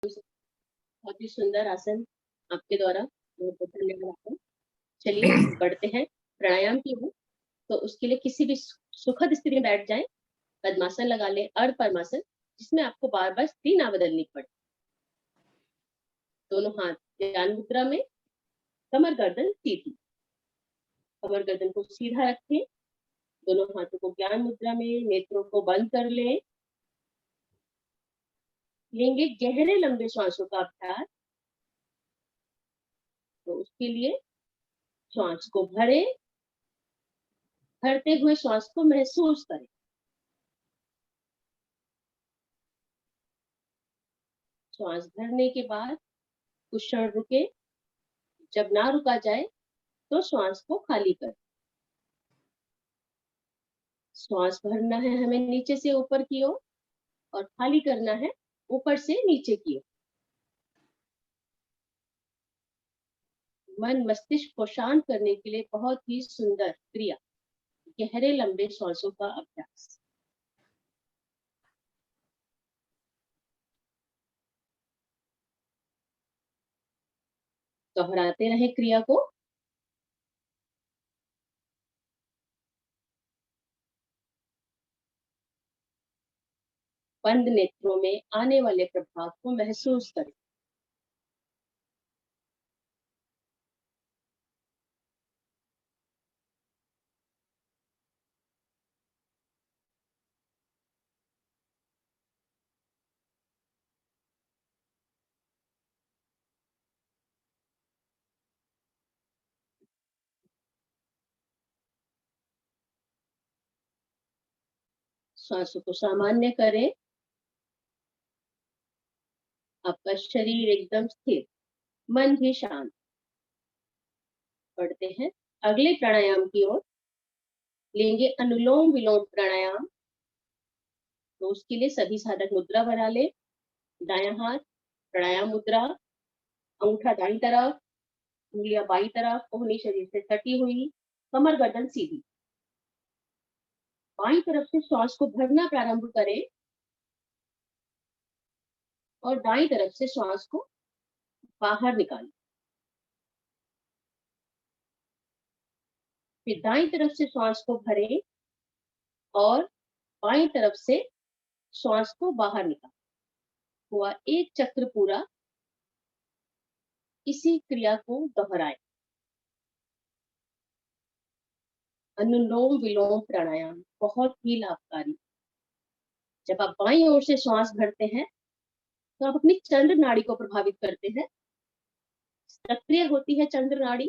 बहुत ही सुंदर आसन आपके द्वारा धन्यवाद आपको। चलिए बढ़ते हैं प्राणायाम की ओर। तो उसके लिए किसी भी सुखद स्थिति में बैठ जाएं। पद्मासन लगा लें, अर्ध पद्मासन, जिसमें आपको बार बार स्थिति ना बदलनी पड़े। दोनों हाथ ध्यान मुद्रा में, कमर गर्दन सीधी। कमर गर्दन को सीधा रखें, दोनों हाथों को ज्ञान मुद्रा में, नेत्रों को बंद कर लें। लेंगे गहरे लंबे श्वासों का अभ्यास। तो उसके लिए श्वास को भरें, भरते हुए श्वास को महसूस करें। श्वास भरने के बाद कुछ क्षण रुके। जब ना रुका जाए तो श्वास को खाली करें। श्वास भरना है हमें नीचे से ऊपर की ओर और खाली करना है ऊपर से नीचे की ओर। मन मस्तिष्क को शांत करने के लिए बहुत ही सुंदर क्रिया, गहरे लंबे श्वासों का अभ्यास। दोहराते रहे क्रिया को। बंद नेत्रों में आने वाले प्रभाव को महसूस करें। श्वासों को सामान्य करें। आपका शरीर एकदम स्थिर, मन भी शांत। बढ़ते हैं अगले प्राणायाम की ओर। लेंगे अनुलोम विलोम प्राणायाम। तो उसके लिए सभी साधक मुद्रा बना ले। दायां हाथ प्राणायाम मुद्रा, अंगूठा दाईं तरफ, उंगलियां बाईं तरफ, कोहनी शरीर से सटी हुई, कमर गर्दन सीधी। बाईं तरफ से श्वास को भरना प्रारंभ करें और दाईं तरफ से श्वास को बाहर निकालें। फिर दाईं तरफ से श्वास को भरें और बाईं तरफ से श्वास को बाहर निकालें। हुआ एक चक्र पूरा। इसी क्रिया को दोहराएं। अनुलोम विलोम प्राणायाम बहुत ही लाभकारी। जब आप बाईं ओर से श्वास भरते हैं तो आप अपनी चंद्र नाड़ी को प्रभावित करते हैं। सक्रिय होती है चंद्र नाड़ी।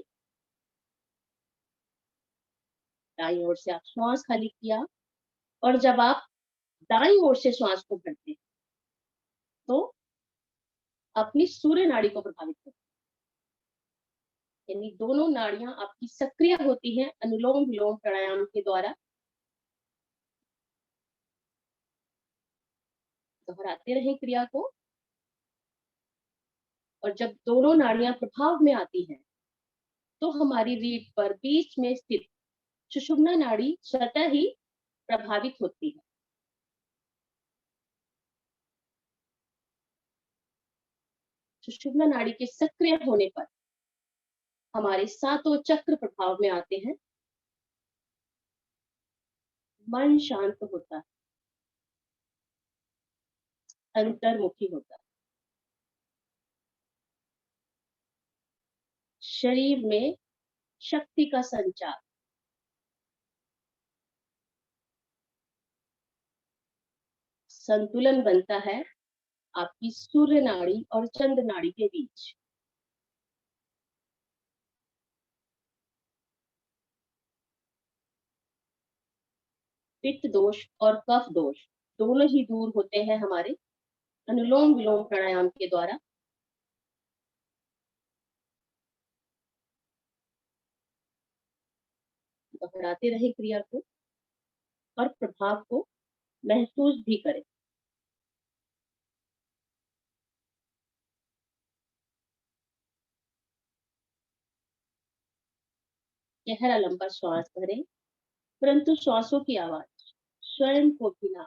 दाईं ओर से आप श्वास खाली किया और जब आप दाईं ओर से श्वास को भरते हैं तो अपनी सूर्य नाड़ी को प्रभावित करते हैं। यानी दोनों नाड़ियां आपकी सक्रिय होती हैं अनुलोम विलोम प्राणायाम के द्वारा। दोहराते रहें क्रिया को। और जब दोनों नाड़ियां प्रभाव में आती हैं तो हमारी रीढ़ पर बीच में स्थित सुषुम्ना नाड़ी स्वतः ही प्रभावित होती है। सुषुम्ना नाड़ी के सक्रिय होने पर हमारे सातों चक्र प्रभाव में आते हैं। मन शांत होता है, अंतर्मुखी होता है, शरीर में शक्ति का संचार, संतुलन बनता है आपकी सूर्य नाड़ी और चंद्र नाड़ी के बीच। पित्त दोष और कफ दोष दोनों ही दूर होते हैं हमारे अनुलोम विलोम प्राणायाम के द्वारा। दोहराते रहे क्रिया को और प्रभाव को महसूस भी करें। गहरा लंबा श्वास भरें, परंतु श्वासों की आवाज स्वयं को भी ना।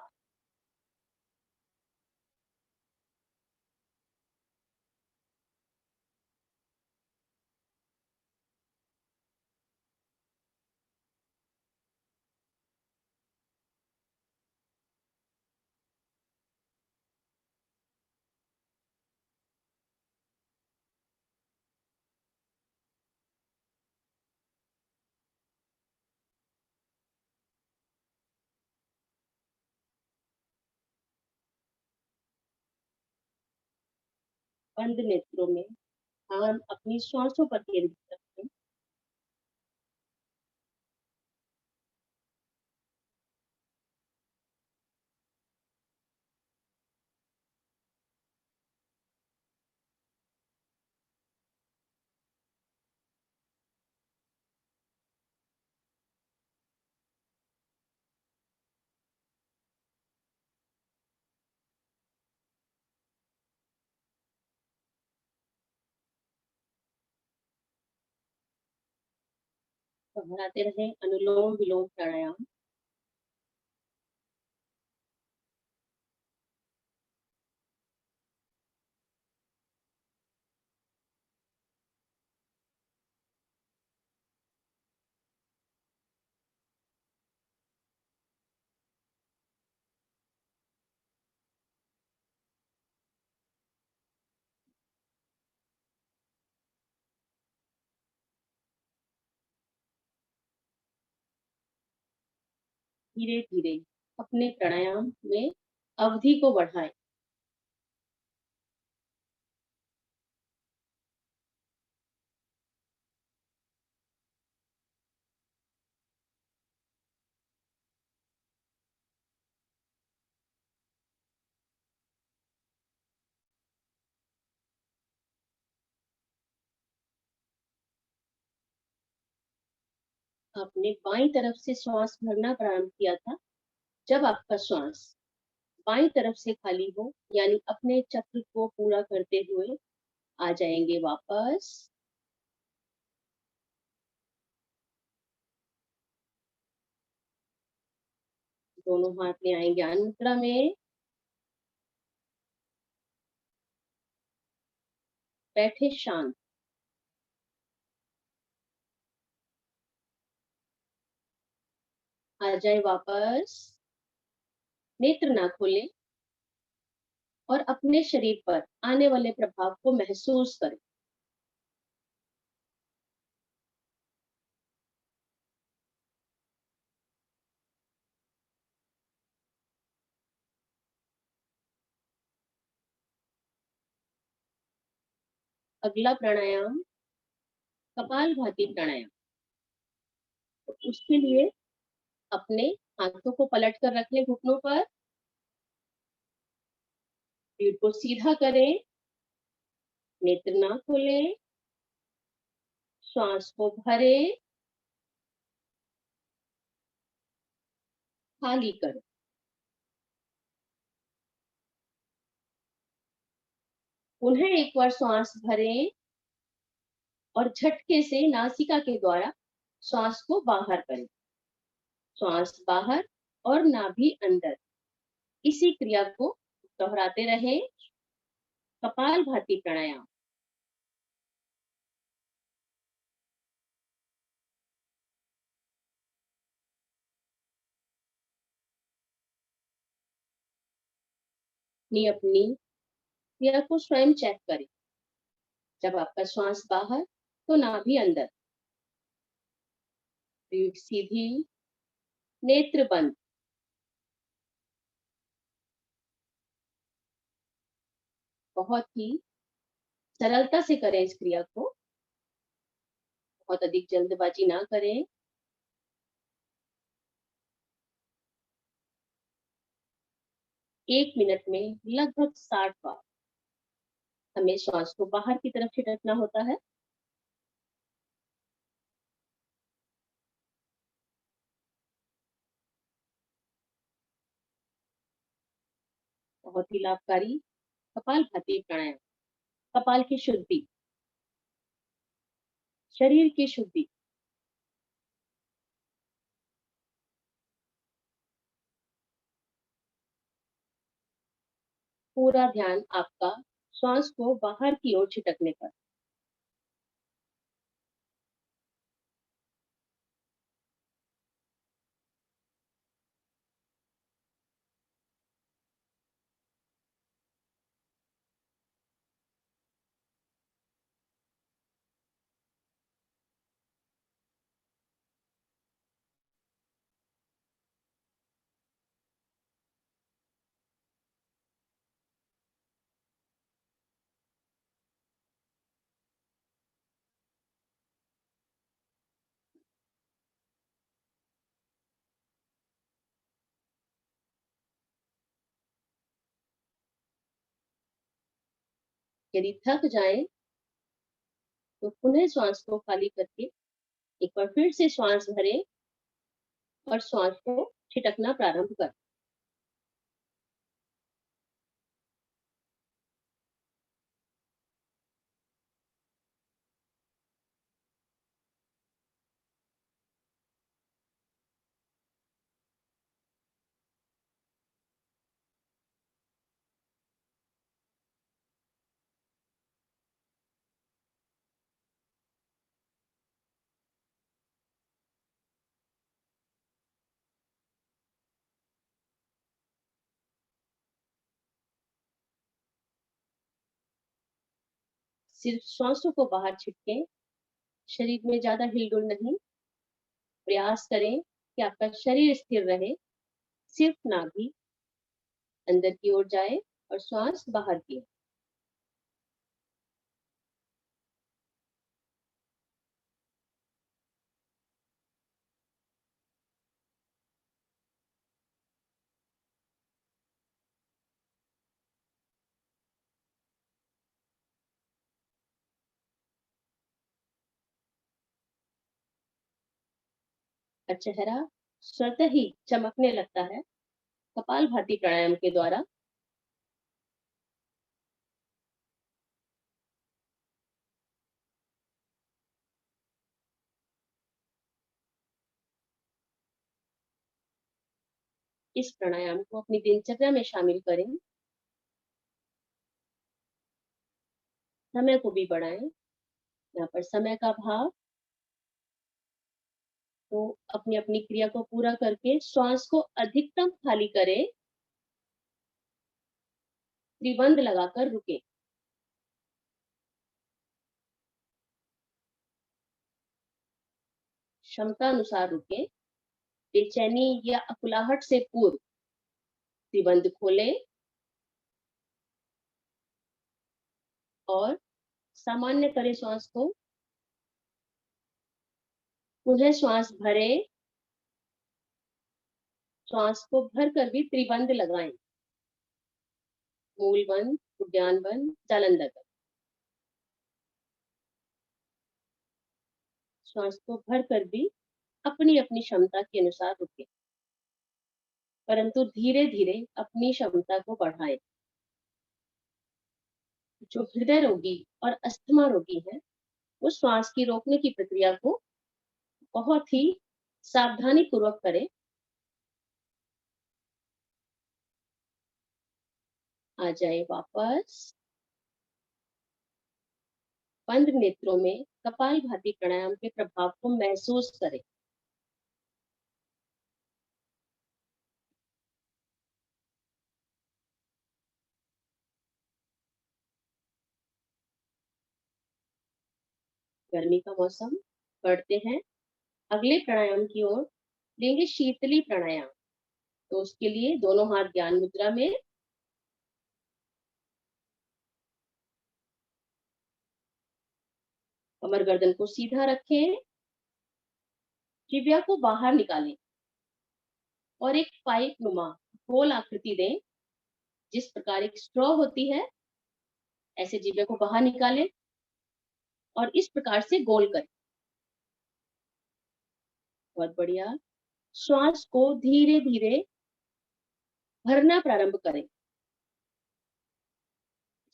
बंद नेत्रों में ध्यान अपनी श्वासों पर केंद्रित रखें। दोहराते रहें अनुलोम विलोम प्राणायाम। धीरे धीरे अपने प्राणायाम में अवधि को बढ़ाएं। आपने बाईं तरफ से श्वास भरना प्रारंभ किया था। जब आपका श्वास बाईं तरफ से खाली हो, यानी अपने चक्र को पूरा करते हुए आ जाएंगे वापस। दोनों हाथ ले आएंगे ज्ञान मुद्रा में। बैठे शांत। आ जाए वापस। नेत्र ना खोलें और अपने शरीर पर आने वाले प्रभाव को महसूस करें। अगला प्राणायाम कपालभाति प्राणायाम। तो उसके लिए अपने हाथों को पलट कर रख लें घुटनों पर। पीठ को सीधा करें। नेत्र ना खोलें। श्वास को भरें, खाली करें। पुनः एक बार श्वास भरें और झटके से नासिका के द्वारा श्वास को बाहर करें। श्वास बाहर और नाभि अंदर, इसी क्रिया को दोहराते रहें। कपालभाति प्राणायाम। अपनी क्रिया को स्वयं चेक करें। जब आपका श्वास बाहर तो नाभि अंदर, पीठ सीधी, नेत्र बंद। बहुत ही सरलता से करें इस क्रिया को। बहुत अधिक जल्दबाजी ना करें। 1 मिनट में लगभग 60 बार हमें श्वास को बाहर की तरफ छिटकना होता है। बहुत ही लाभकारी कपालभाति प्राणायाम। कपाल की शुद्धि, शरीर की शुद्धि। पूरा ध्यान आपका श्वास को बाहर की ओर छिटकने पर। यदि थक जाएं तो पुनः श्वास को खाली करके एक बार फिर से श्वास भरें और श्वास को छिटकना प्रारंभ करें। सिर्फ श्वासों को बाहर छिटकें, शरीर में ज्यादा हिलडुल नहीं। प्रयास करें कि आपका शरीर स्थिर रहे, सिर्फ नाभि अंदर की ओर जाए और श्वास बाहर की ओर। और चेहरा स्वतः ही चमकने लगता है कपालभाति प्राणायाम के द्वारा। इस प्राणायाम को अपनी दिनचर्या में शामिल करें। समय को भी बढ़ाएं। यहाँ पर समय का भाव, तो अपनी अपनी क्रिया को पूरा करके श्वास को अधिकतम खाली करें, त्रिबंध लगाकर रुके। क्षमता अनुसार रुके। बेचैनी या अकुलाहट से पूर्व त्रिबंध खोलें और सामान्य करें श्वास को। पुनः श्वास भरें, श्वास को भरकर भी त्रिबंध लगाएं। मूल बंद, उद्यान बंद, जालंधर बंद। श्वास को भरकर भी अपनी अपनी क्षमता के अनुसार रुके, परंतु धीरे धीरे अपनी क्षमता को बढ़ाएं। जो हृदय रोगी और अस्थमा रोगी हैं, वो श्वास की रोकने की प्रक्रिया को बहुत ही सावधानी पूर्वक करें। आ जाए वापस। बंद नेत्रों में कपालभाति प्राणायाम के प्रभाव को महसूस करें। गर्मी का मौसम, बढ़ते हैं अगले प्राणायाम की ओर। लेंगे शीतली प्राणायाम। तो उसके लिए दोनों हाथ ज्ञान मुद्रा में, कमर गर्दन को सीधा रखें, जिह्वा को बाहर निकालें और एक पाइप नुमा गोल आकृति दें। जिस प्रकार एक स्ट्रॉ होती है, ऐसे जिह्वा को बाहर निकालें और इस प्रकार से गोल करें। बहुत बढ़िया। श्वास को धीरे धीरे भरना प्रारंभ करें।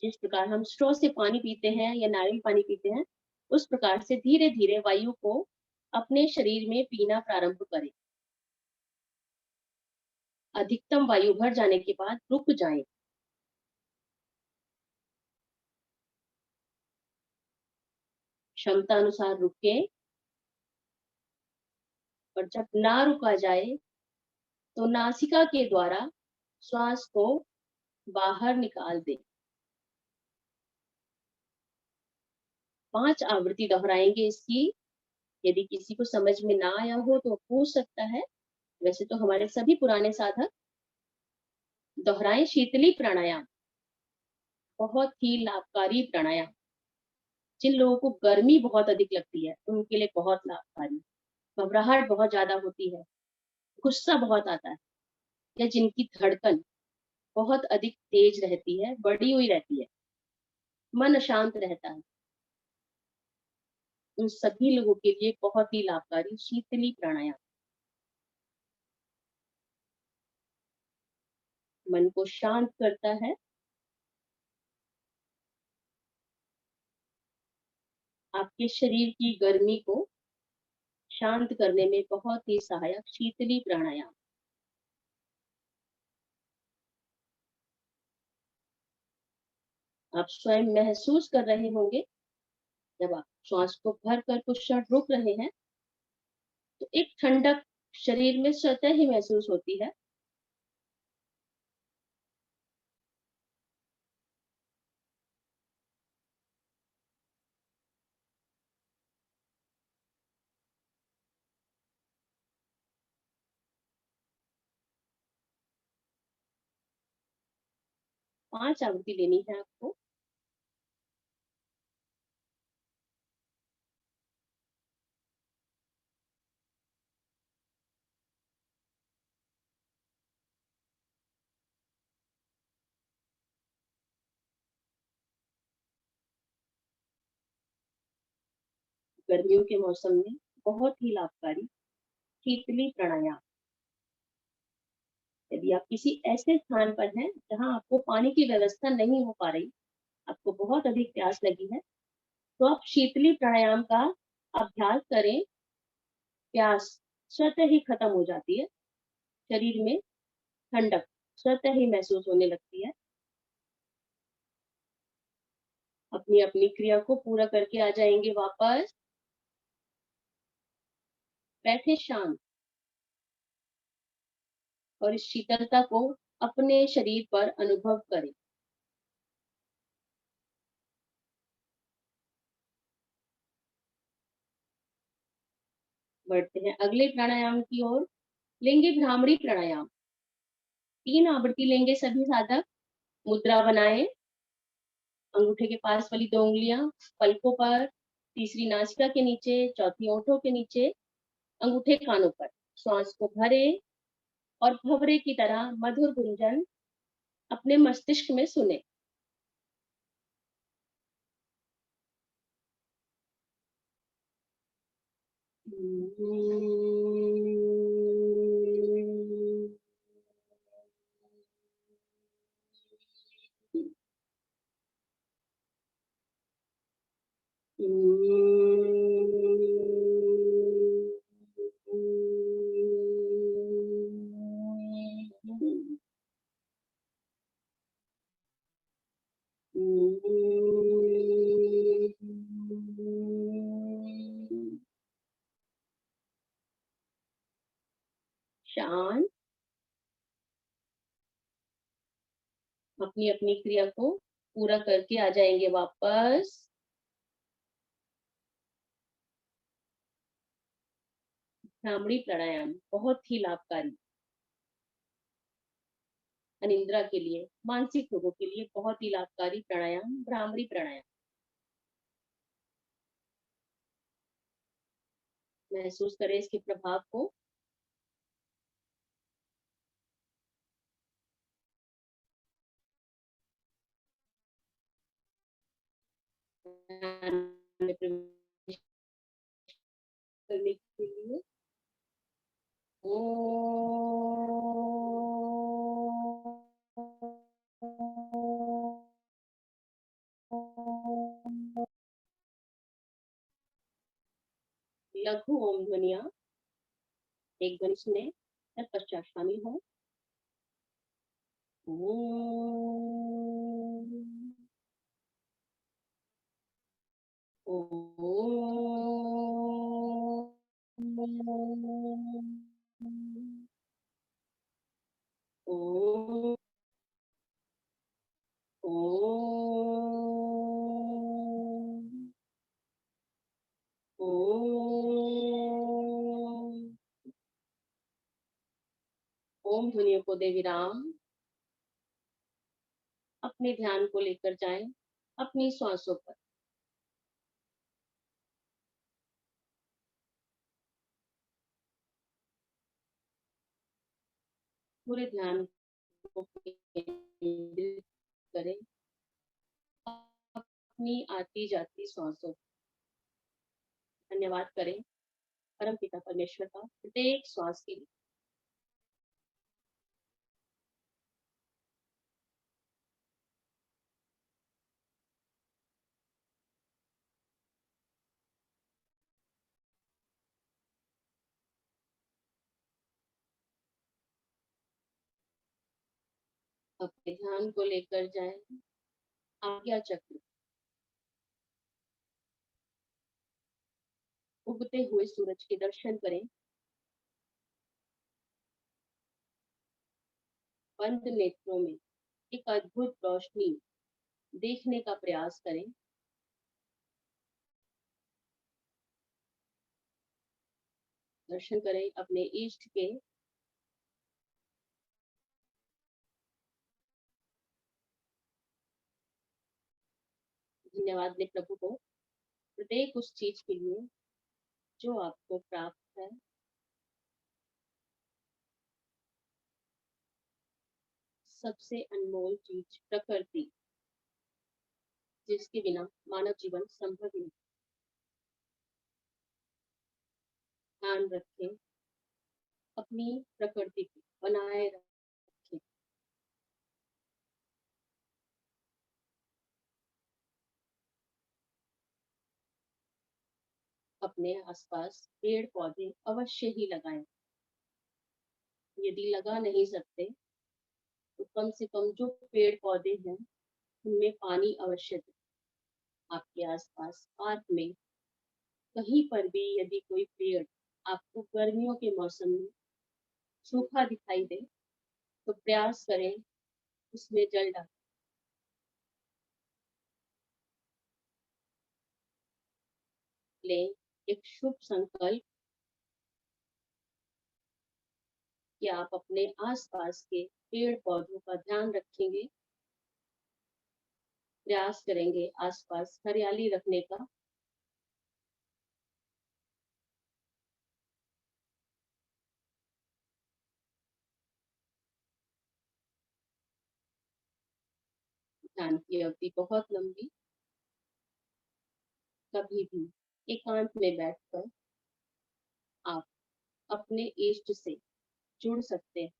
जिस प्रकार हम स्ट्रॉ से पानी पीते हैं या नारियल पानी पीते हैं, उस प्रकार से धीरे धीरे वायु को अपने शरीर में पीना प्रारंभ करें। अधिकतम वायु भर जाने के बाद रुक जाएं। क्षमता अनुसार रुके और जब ना रुका जाए तो नासिका के द्वारा श्वास को बाहर निकाल दें। 5 आवृत्ति दोहराएंगे इसकी। यदि किसी को समझ में ना आया हो तो पूछ सकता है। वैसे तो हमारे सभी पुराने साधक दोहराएं। शीतली प्राणायाम बहुत ही लाभकारी प्राणायाम। जिन लोगों को गर्मी बहुत अधिक लगती है, उनके लिए बहुत लाभकारी। घबराहट बहुत ज्यादा होती है, गुस्सा बहुत आता है, या जिनकी धड़कन बहुत अधिक तेज रहती है, बढ़ी हुई रहती है, मन अशांत रहता है, उन सभी लोगों के लिए बहुत ही लाभकारी शीतली प्राणायाम मन को शांत करता है, आपके शरीर की गर्मी को शांत करने में बहुत ही सहायक शीतली प्राणायाम। आप स्वयं महसूस कर रहे होंगे, जब आप श्वास को भर कर कुछ क्षण रुक रहे हैं, तो एक ठंडक शरीर में स्वतः ही महसूस होती है। 5 आवृत्ति लेनी है आपको। गर्मियों के मौसम में बहुत ही लाभकारी शीतली प्राणायाम। यदि आप किसी ऐसे स्थान पर हैं जहां आपको पानी की व्यवस्था नहीं हो पा रही, आपको बहुत अधिक प्यास लगी है, तो आप शीतली प्राणायाम का अभ्यास करें। प्यास स्वतः ही खत्म हो जाती है, शरीर में ठंडक स्वतः ही महसूस होने लगती है। अपनी अपनी क्रिया को पूरा करके आ जाएंगे वापस। बैठे शांत और इस शीतलता को अपने शरीर पर अनुभव करें। बढ़ते हैं अगले प्राणायाम की ओर। लेंगे भ्रामरी प्राणायाम। 3 आवृत्ति लेंगे सभी साधक। मुद्रा बनाएं, अंगूठे के पास वाली 2 उंगलियां पलकों पर, तीसरी नासिका के नीचे, चौथी होठों के नीचे, अंगूठे कानों पर। श्वास को भरे और भंवरे की तरह मधुर गुंजन अपने मस्तिष्क में सुने। शांत अपनी अपनी क्रिया को पूरा करके आ जाएंगे वापस। भ्रामरी प्राणायाम बहुत ही लाभकारी अनिद्रा के लिए, मानसिक रोगों के लिए बहुत ही लाभकारी प्राणायाम भ्रामरी प्राणायाम। महसूस करें इसके प्रभाव को। में प्रवेश करने के लिए लघु ओम ध्वनिया एक ध्वनि सुने, तत्पश्चात शामिल हो। ओम ओम ध्वनियों को दे विराम। अपने ध्यान को लेकर जाएं अपनी श्वासों पर। पूरे ध्यान को केंद्रित करें अपनी आती जाती सांसों। धन्यवाद करें परम पिता परमेश्वर का प्रत्येक श्वास के लिए। अपने ध्यान को लेकर जाएं आज्ञा चक्र। उगते हुए सूरज के दर्शन करें। बंद नेत्रों में एक अद्भुत रोशनी देखने का प्रयास करें। दर्शन करें अपने इष्ट के। धन्यवाद दें प्रभु को प्रत्येक उस चीज के लिए जो आपको प्राप्त है। सबसे अनमोल चीज प्रकृति, जिसके बिना मानव जीवन संभव ही नहीं। ध्यान रखें, अपनी प्रकृति को बनाए रखें। अपने आसपास पेड़ पौधे अवश्य ही लगाएं। यदि लगा नहीं सकते तो कम से कम जो पेड़ पौधे हैं उनमें पानी अवश्य दें। आपके आसपास पार्क में कहीं पर भी यदि कोई पेड़ आपको गर्मियों के मौसम में सूखा दिखाई दे तो प्रयास करें उसमें जल डालें। एक शुभ संकल्प कि आप अपने आसपास के पेड़ पौधों का ध्यान रखेंगे। प्रयास करेंगे आसपास हरियाली रखने का। ध्यान की अवधि बहुत लंबी। कभी भी एकांत में बैठकर आप अपने इष्ट से जुड़ सकते हैं।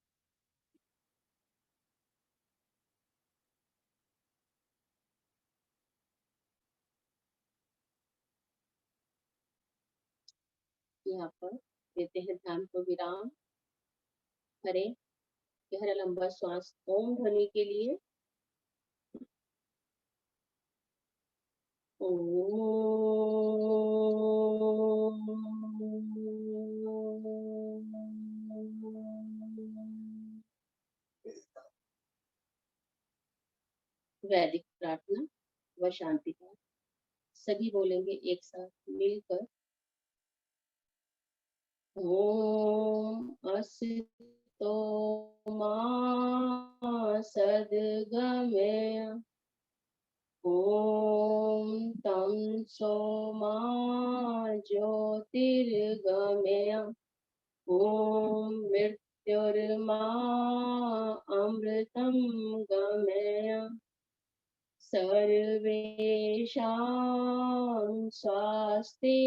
यहाँ पर देते हैं ध्यान को विराम। करें गहरा लंबा श्वास ओम ध्वनि के लिए। वैदिक प्रार्थना व शांति का सभी बोलेंगे एक साथ मिलकर। ओम असतो मा सद्गमय। ओम तमसो मा ज्योतिर्गमय। ओम मृत्युर्मा अमृतं गमय। सर्वेषां स्वस्तिर्भवतु।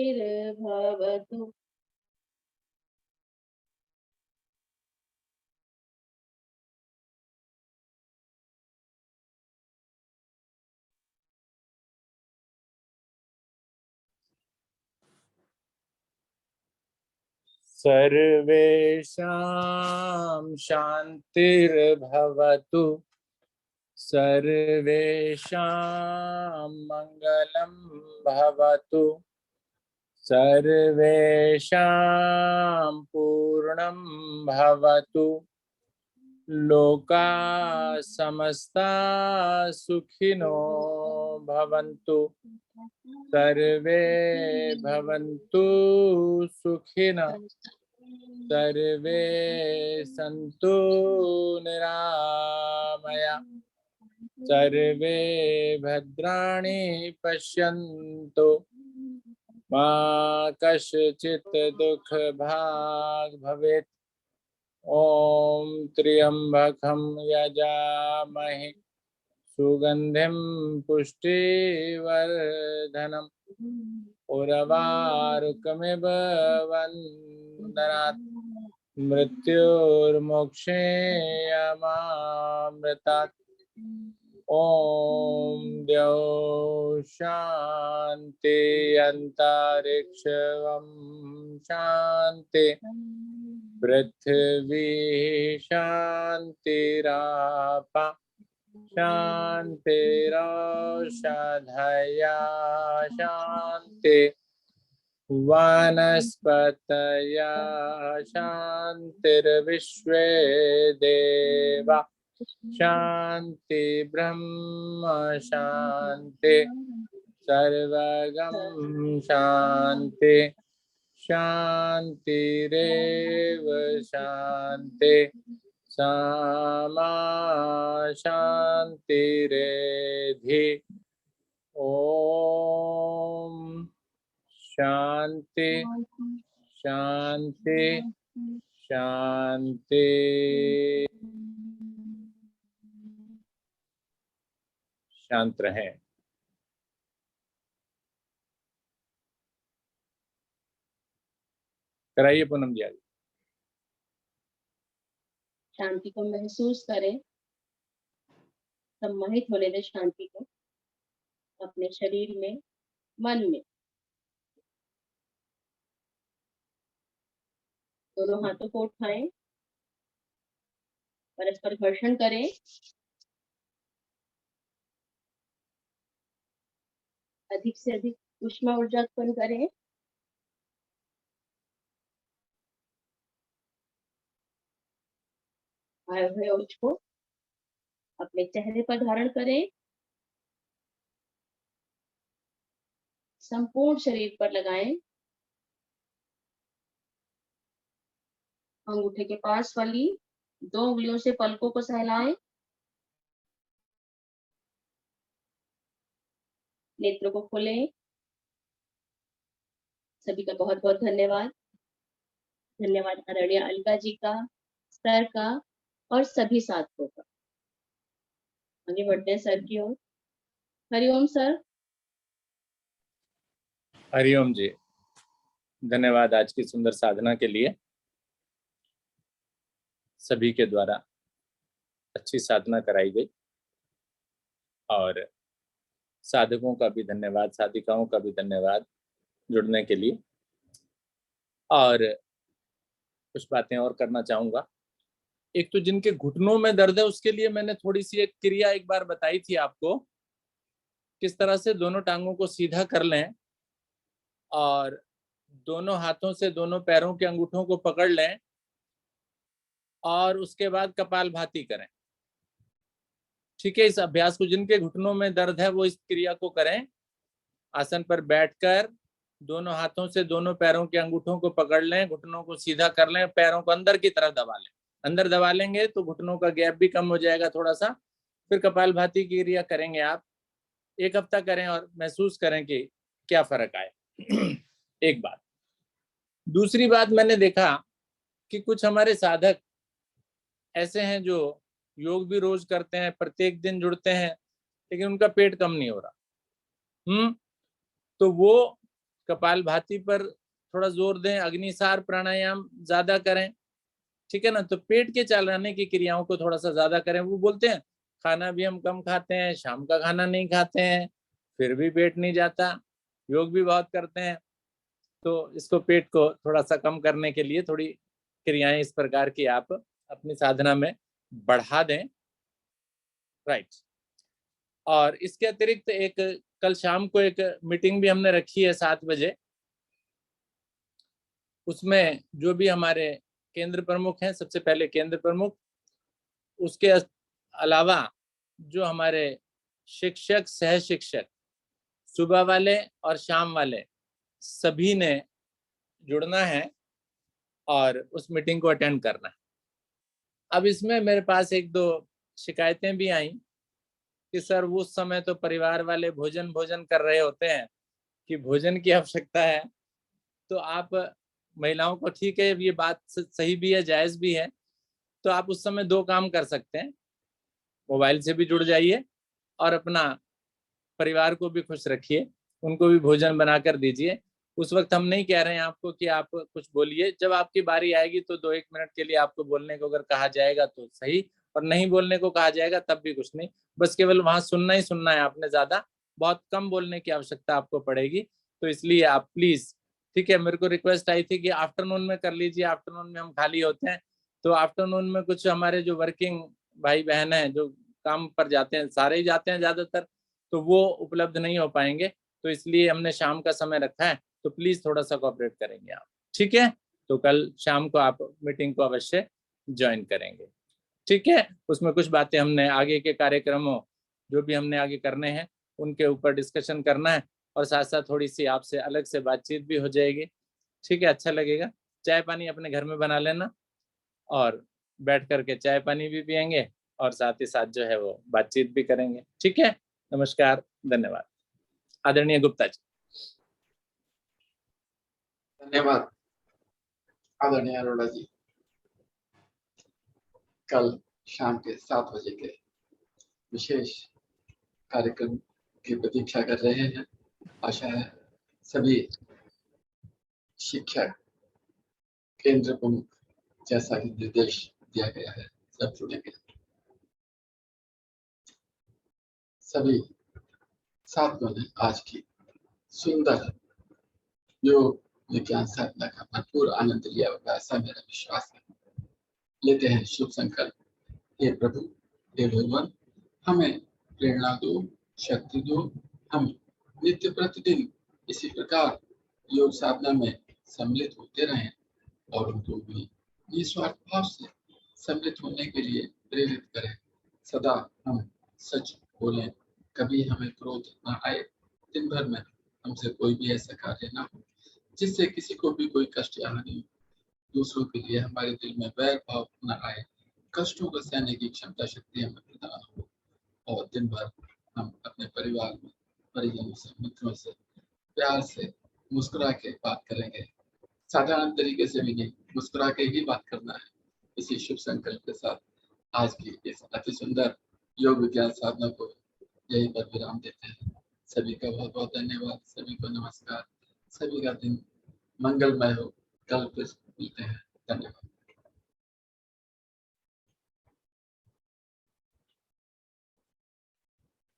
सर्वेषां शान्तिर्भवतु। सर्वेषां मङ्गलं भवतु। सर्वेषां पूर्णं भवतु। लोका समस्ता सुखिनो भवन्तु। सर्वे भवन्तु सुखिनः। सर्वे सन्तु निरामया। सर्वे भद्राणि पश्यन्तु मा कश्चित् दुःखभाग् भवेत्। ॐ त्र्यम्बकं यजामहे सुगंधिं पुष्टिवर्धनम् उर्वारुकमिव वन्दनात् मृत्युर्मोक्षेयमामृतात्। ॐ द्यौः शान्ति अन्तरिक्षं शान्ति पृथ्वी शान्तिरापः शान्तिरौषधया शान्ति वनस्पतयः शान्तिर्विश्वे देवा शान्ति ब्रह्म शान्ति सर्वगं शान्ति शान्तिरेव शान्ति सामा शान्तिरेधि। ओम शांति शांति शांति। शांत रहें। कराइए पूनम जी। शांति को महसूस करें, सम्मानित होने दें शांति को अपने शरीर में, मन में। दोनों हाथों को उठाएं, परस्पर घर्षण करें, अधिक से अधिक ऊष्मा ऊर्जा उत्पन्न करें। आए हुए ओज को अपने चेहरे पर धारण करें, संपूर्ण शरीर पर लगाएं। अंगूठे के पास वाली 2 उंगलियों से पलकों को सहलाएं, नेत्रों को खोलें। सभी का बहुत बहुत धन्यवाद। धन्यवाद आदरणीय अलका जी का, सर का और सभी साथियों का। आगे बढ़ते हैं सर की ओर। हरिओम सर। हरिओम जी, धन्यवाद आज की सुंदर साधना के लिए। सभी के द्वारा अच्छी साधना कराई गई और साधकों का भी धन्यवाद, साधिकाओं का भी धन्यवाद जुड़ने के लिए। और कुछ बातें और करना चाहूँगा। एक तो जिनके घुटनों में दर्द है उसके लिए मैंने थोड़ी सी एक क्रिया एक बार बताई थी आपको, किस तरह से दोनों टांगों को सीधा कर लें और दोनों हाथों से दोनों पैरों के अंगूठों को पकड़ लें और उसके बाद कपालभाति करें। ठीक है, इस अभ्यास को जिनके घुटनों में दर्द है वो इस क्रिया को करें। आसन पर बैठकर दोनों हाथों से दोनों पैरों के अंगूठों को पकड़ लें, घुटनों को सीधा कर लें, पैरों को अंदर की तरफ दबा लें। अंदर दबा लेंगे तो घुटनों का गैप भी कम हो जाएगा थोड़ा सा। फिर कपालभाति की क्रिया करेंगे आप। 1 हफ्ता करें और महसूस करें कि क्या फर्क आए। एक बात। दूसरी बात, मैंने देखा कि कुछ हमारे साधक ऐसे हैं जो योग भी रोज करते हैं, प्रत्येक दिन जुड़ते हैं, लेकिन उनका पेट कम नहीं हो रहा। तो वो कपालभाति पर थोड़ा जोर दें, अग्निसार प्राणायाम ज्यादा करें, ठीक है ना। तो पेट के चलाने की क्रियाओं को थोड़ा सा ज्यादा करें। वो बोलते हैं खाना भी हम कम खाते हैं, शाम का खाना नहीं खाते हैं, फिर भी पेट नहीं जाता, योग भी बहुत करते हैं। तो इसको पेट को थोड़ा सा कम करने के लिए थोड़ी क्रियाएं इस प्रकार की आप अपनी साधना में बढ़ा दें। राइट। और इसके अतिरिक्त एक कल शाम को एक मीटिंग भी हमने रखी है 7 बजे। उसमें जो भी हमारे केंद्र प्रमुख हैं, सबसे पहले केंद्र प्रमुख, उसके अलावा जो हमारे शिक्षक, सह शिक्षक, सुबह वाले और शाम वाले, सभी ने जुड़ना है और उस मीटिंग को अटेंड करना है। अब इसमें मेरे पास 1-2 शिकायतें भी आई कि सर उस समय तो परिवार वाले भोजन कर रहे होते हैं कि भोजन की आवश्यकता है। तो आप महिलाओं को, ठीक है ये बात सही भी है, जायज भी है, तो आप उस समय 2 काम कर सकते हैं। मोबाइल से भी जुड़ जाइए और अपना परिवार को भी खुश रखिए, उनको भी भोजन बनाकर दीजिए। उस वक्त हम नहीं कह रहे हैं आपको कि आप कुछ बोलिए, जब आपकी बारी आएगी तो 2-1 मिनट के लिए आपको बोलने को अगर कहा जाएगा तो सही, और नहीं बोलने को कहा जाएगा तब भी कुछ नहीं, बस केवल वहाँ सुनना ही सुनना है आपने, ज़्यादा बहुत कम बोलने की आवश्यकता आपको पड़ेगी। तो इसलिए आप प्लीज़, ठीक है, मेरे को रिक्वेस्ट आई थी कि आफ्टरनून में कर लीजिए, आफ्टरनून में हम खाली होते हैं, तो आफ्टरनून में कुछ हमारे जो वर्किंग भाई-बहन हैं, जो काम पर जाते हैं, सारे ही जाते हैं ज़्यादातर, तो वो उपलब्ध नहीं हो पाएँगे, तो इसलिए हमने शाम का समय रखा है, तो प्लीज़ थोड़ा-सा कोऑपरेट करेंगे आप, ठीक है? तो कल शाम को आप मीटिंग को अवश्य जॉइन करेंगे, ठीक है? उसमें कुछ बातें हमने आगे के कार्यक्रमों, जो भी हमने आगे करने हैं, उनके ऊपर डिस्कशन करना है, और साथ-साथ थोड़ी-सी आपसे अलग से बातचीत भी हो जाएगी, ठीक है? अच्छा लगेगा। चाय-पानी अपने घर में बना लेना, और बैठ कर के चाय-पानी भी पिएँगे, और साथ ही साथ जो है वो बातचीत भी करेंगे, ठीक है? नमस्कार, धन्यवाद। आदरणीय गुप्ता जी। धन्यवाद आदरणीय अरोड़ा जी। कल शाम के 7 बजे के विशेष कार्यक्रम की प्रतीक्षा कर रहे हैं। आशा है सभी शिक्षक, केंद्र प्रमुख, जैसा कि निर्देश दिया गया है, सब जुड़ेंगे। सभी साथियों ने आज की सुंदर योग विज्ञान साधना का भरपूर आनंद लिया होगा, ऐसा मेरा विश्वास है। लेते हैं शुभ संकल्प। हे प्रभु, हे भगवान, हमें प्रेरणा दो, शक्ति दो, हम नित्य प्रतिदिन इसी प्रकार योग साधना में सम्मिलित होते रहें, और उनको भी निस्वार्थ भाव से सम्मिलित होने के लिए प्रेरित करें। सदा हम सच बोलें, कभी हमें क्रोध न आए, दिन भर में हमसे कोई भी ऐसा कार्य न हो जिससे किसी को भी कोई कष्ट या हानि हो। दूसरों के लिए हमारे दिल में वैर भाव न आए, कष्टों को सहने की क्षमता शक्ति हमें प्रदान हो, और दिन भर हम अपने परिवार में, परिजनों से, मित्रों से प्यार से मुस्कुरा के बात करेंगे। साधारण तरीके से भी नहीं, मुस्कुरा के ही बात करना है। इसी शुभ संकल्प के साथ आज की इस अति सुंदर योग विज्ञान साधना को यहीं पर विराम देते हैं। सभी का बहुत बहुत धन्यवाद, सभी को नमस्कार, सभी का दिन मंगलमय हो। कल फिर मिलते हैं। धन्यवाद।